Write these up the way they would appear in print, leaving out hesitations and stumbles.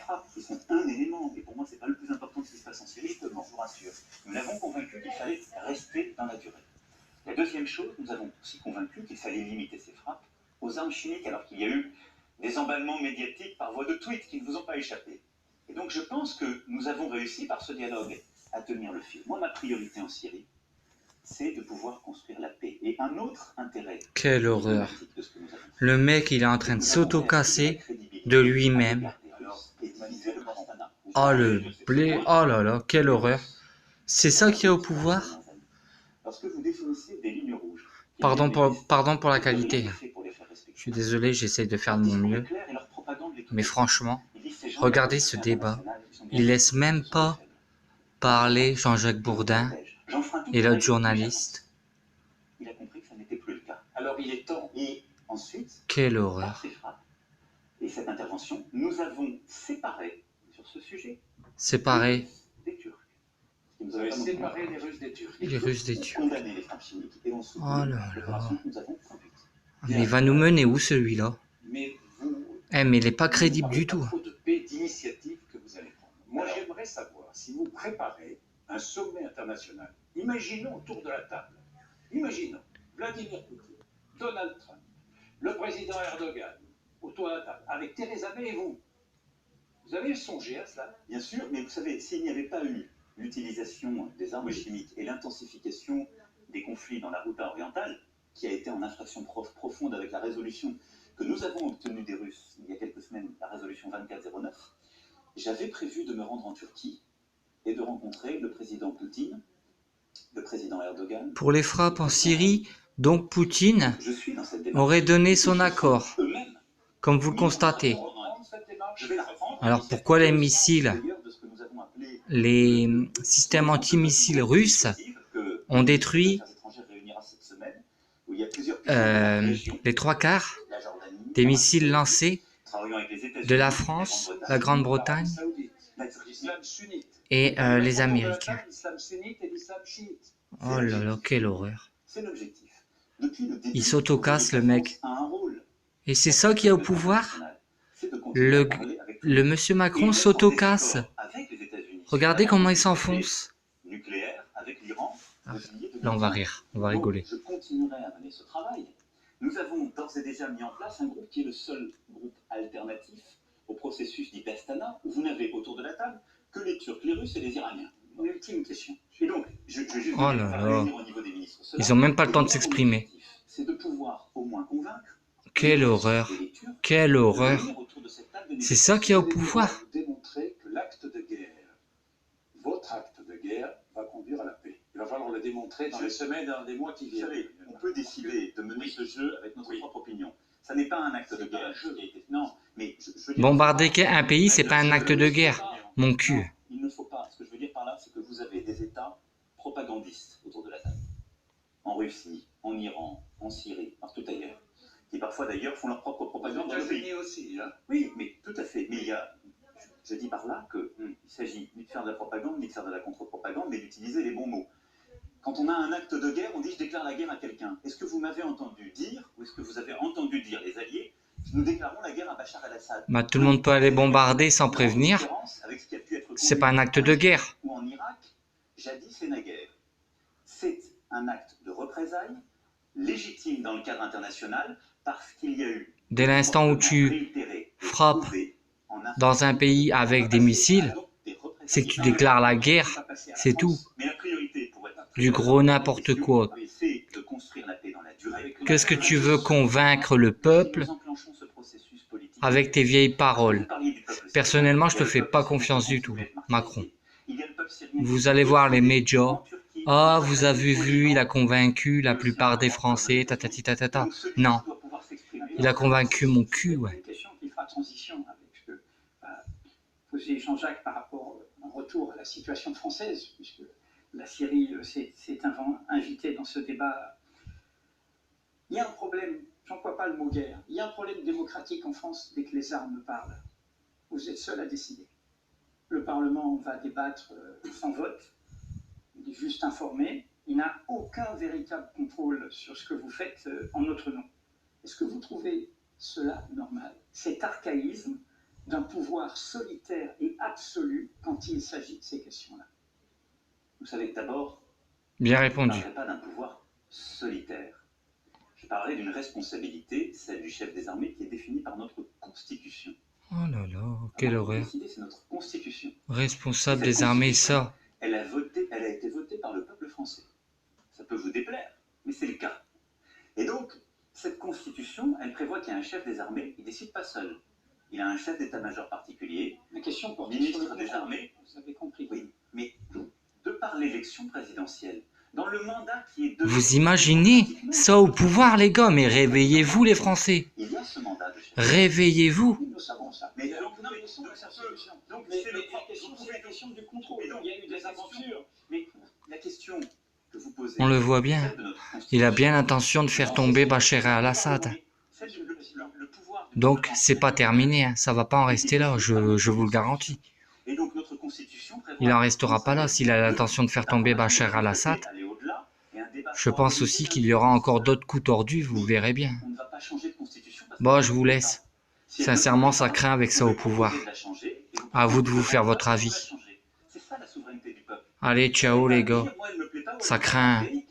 frappe, qui sont un élément, et pour moi, c'est pas le plus important de ce qui se passe en Syrie, je vous rassure. Nous l'avons convaincu qu'il fallait rester dans la durée. La deuxième chose, nous avons aussi convaincu qu'il fallait limiter ces frappes aux armes chimiques, alors qu'il y a eu des emballements médiatiques par voie de tweets qui ne vous ont pas échappé. Et donc je pense que nous avons réussi par ce dialogue à tenir le fil. Moi, ma priorité en Syrie, c'est de pouvoir construire la paix. Et un autre intérêt... Quelle horreur. Le mec, il est en train de s'auto-casser de lui-même. Oh le blé, oh là là, quelle horreur. C'est ça qu'il y a au pouvoir? Pardon pour la qualité. Je suis désolé, j'essaye de faire de mon mieux. Mais franchement, regardez ce débat. Il laisse même pas parler Jean-Jacques Bourdin et l'autre journaliste. Il a compris que ça n'était plus le cas. Alors il est temps. Et ensuite, quelle horreur. Et cette intervention, nous avons séparé sur ce sujet. Séparé. Des Turcs. Vous avez séparé les Russes des Turcs. Les Russes des Turcs. Condamné les frappes chimiques et on soutient l'opération que nous avons conduite. Mais il va nous mener où celui-là? Mais il n'est pas crédible du tout. D'initiative que vous allez prendre. Moi, j'aimerais savoir si vous préparez un sommet international. Imaginons autour de la table. Imaginons Vladimir Poutine, Donald Trump, le président Erdogan, autour de la table, avec Theresa May et vous. Vous avez songé à cela? Bien sûr, mais vous savez, s'il n'y avait pas eu l'utilisation des armes chimiques et l'intensification des conflits dans la route orientale, qui a été en infraction profonde avec la résolution que nous avons obtenue des Russes il y a quelques semaines, la résolution 2409, j'avais prévu de me rendre en Turquie et de rencontrer le président Poutine, le président Erdogan. Pour les frappes en Syrie, donc Poutine aurait donné son accord, comme vous le constatez. Alors pourquoi les missiles, les systèmes antimissiles russes ont détruit les 3/4 des missiles lancés de la France, la Grande-Bretagne et les Américains? Oh là là, quelle horreur. Il s'autocasse le mec. Et c'est ça qu'il y a au pouvoir? Le monsieur Macron s'autocasse. Regardez comment il s'enfonce. Là on va rire, on va rigoler. Je continuerai à mener ce travail. Nous avons d'ores et déjà mis en place un groupe qui est le seul groupe alternatif au processus dit d'Astana, où vous n'avez autour de la table que les Turcs, les Russes et les Iraniens. Une ultime question. Et donc, je juste oh là là. Au niveau des ministres. Ils n'ont même pas le temps de s'exprimer. C'est de pouvoir au moins convaincre. Quelle horreur. Quelle horreur. C'est ça qu'il y a au pouvoir. Démontrer que l'acte de guerre, votre acte de guerre, va conduire à la paix. Il va falloir le démontrer dans les semaines, dans les mois qui viennent. Vous savez, on peut décider de mener ce jeu avec notre propre opinion. Ça n'est pas un acte de guerre. Non, mais je veux dire, bombarder un pays, c'est pas un acte de guerre. Mon cul. Il ne faut pas. Ce que je veux dire par là, c'est que vous avez des États propagandistes autour de la table. En Russie, en Iran, en Syrie, partout ailleurs. Qui parfois d'ailleurs font leur propre propagande dans le pays. Aussi, hein. Oui, mais tout à fait. Mais il y a, je dis par là qu'il s'agit ni de faire de la propagande, ni de faire de la contre-propagande, mais d'utiliser les bons mots. Quand on a un acte de guerre, on dit je déclare la guerre à quelqu'un. Est-ce que vous m'avez entendu dire, ou est-ce que vous avez entendu dire les Alliés, nous déclarons la guerre à Bachar el-Assad? Bah, tout le monde peut aller bombarder sans prévenir. C'est pas un acte de guerre. Ou en Irak, jadis et naguère. C'est un acte de représailles légitime dans le cadre international parce qu'il y a eu... Dès l'instant où tu frappes dans un pays avec des missiles, c'est que tu déclares la guerre, c'est tout. Du gros n'importe quoi. Qu'est-ce que tu veux convaincre le peuple avec tes vieilles paroles? Personnellement, je te fais pas confiance du tout, Macron. Vous allez voir les médias. Ah, vous avez vu, il a convaincu la plupart des Français, tatati tatata. Non. Il a convaincu mon cul, ouais. Une question qui fera transition avec ce que posait Jean-Jacques par rapport en retour à la situation française, puisque la Syrie s'est invitée dans ce débat. Il y a un problème, j'emploie pas le mot guerre, il y a un problème démocratique en France dès que les armes parlent. Vous êtes seul à décider. Le Parlement va débattre sans vote, il est juste informé, il n'a aucun véritable contrôle sur ce que vous faites en notre nom. Est-ce que vous trouvez cela normal? Cet archaïsme d'un pouvoir solitaire et absolu quand il s'agit de ces questions-là? Vous savez, d'abord, Bien je ne répondu. parlerai pas d'un pouvoir solitaire. Je parlerai d'une responsabilité, celle du chef des armées, qui est définie par notre Constitution. Oh là là, quelle horreur. Décider, c'est notre Constitution. Responsable Cette des armées, Constitution, ça. Elle a été votée par le peuple français. Ça peut vous déplaire, mais c'est le cas. Et donc, cette Constitution, elle prévoit qu'il y a un chef des armées, il ne décide pas seul. Il a un chef d'état-major particulier, La question pour ministre des armées. Vous avez compris. Oui, mais de par l'élection présidentielle, dans le mandat qui est donné... Vous imaginez ça au pouvoir, les gars, mais réveillez-vous, les Français. Il y a ce mandat de chef. Réveillez-vous. Nous savons ça. Mais Donc, donc, non, mais connaissons donc, la ça solution. donc, Mais c'est la le- question, c'est la question du contrôle. Et donc, Il y a eu des la question- aventures. Mais la question que vous posez... On le voit bien. celle de notre Il a Constitution, bien l'intention de faire tomber Bachar al-Assad. celle du- le pouvoir du Donc, Parlement. c'est pas terminé, hein. Ça va pas en rester là, je vous le garantis. Et donc, notre Constitution prévoit Il en restera pas là s'il a l'intention de faire tomber Bachar al-Assad. aller au-delà, et un débat Je pense aussi qu'il y aura encore d'autres coups tordus, vous verrez bien. On ne va pas changer de Constitution parce Bon, que- je vous laisse. Si elle ne Sincèrement, plaît ça pas, craint avec ça vous au pouvez pouvoir. proposer de la changer, et vous À vous de pouvez vous faire proposer votre de la avis. changer. C'est ça la souveraineté du peuple. Allez, ciao les gars. Moi, elle me plaît pas, Ça ouais, craint c'est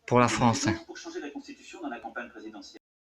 pour la France, hein. pour changer la Constitution dans la campagne présidentielle.